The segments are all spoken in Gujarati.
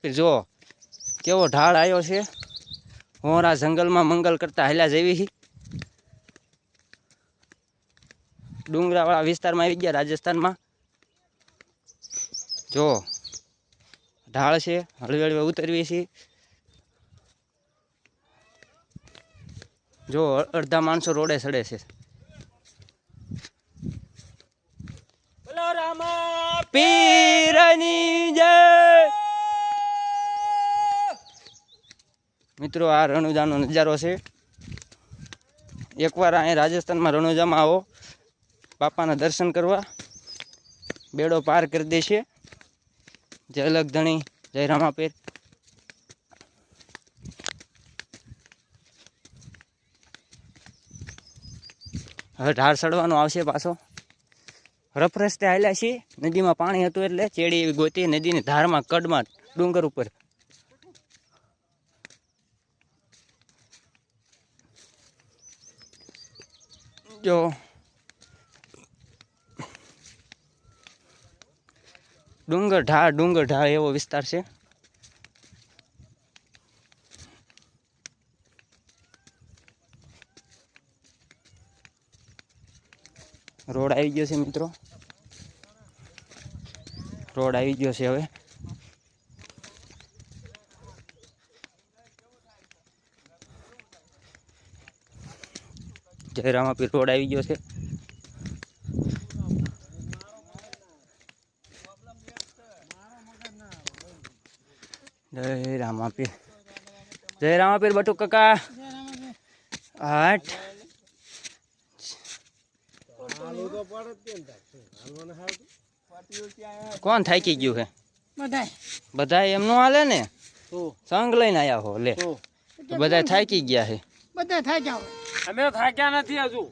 રામાપીર જો કેવો ઢાળ આવ્યો છે। હોરા જંગલમાં મંગલ કરતા હાલ્યા જેવી ડુંગરાવાળા વિસ્તારમાં આવી ગયા રાજસ્થાનમાં। જો ઢાળ છે, હળવે હળવે ઉતરવી છે। જો અડધા માણસો રોડે ચડે છે। બોલો રામાપીરની જય। મિત્રો આ રણુજાનો નજારો છે। એકવાર અહીં રાજસ્થાનમાં રણુજામાં આવો, બાપાના દર્શન કરવા, બેડો પાર કરી દેશે। જય લખધણી, જય રામાપીર। હવે ઢાળ ચડવાનો આવશે પાછો। રફ રસ્તે હાલ્યા છીએ, નદીમાં પાણી હતું એટલે ચેડી એવી ગોતી નદીની ધારમાં કડમાં ડુંગર ઉપર। જો ડુંગર ઢાળ એવો વિસ્તાર છે। રોડ આવી ગયો છે મિત્રો, રોડ આવી ગયો છે। હવે જય રામાપીર રોડ આવી ગયો છે। જય રામાપીર, જય રામાપીર બટુ કાકા। આઠ કોણ થાકી ગયું છે? બધા એમ નો હાલે ને, સંગ લઈને આયા હો લે, બધા થાકી ગયા છે। બધા થાક્યા, અમે થાક્યા નથી હજુ।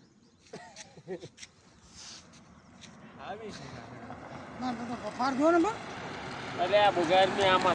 અરે આ બુગાર ની આમાં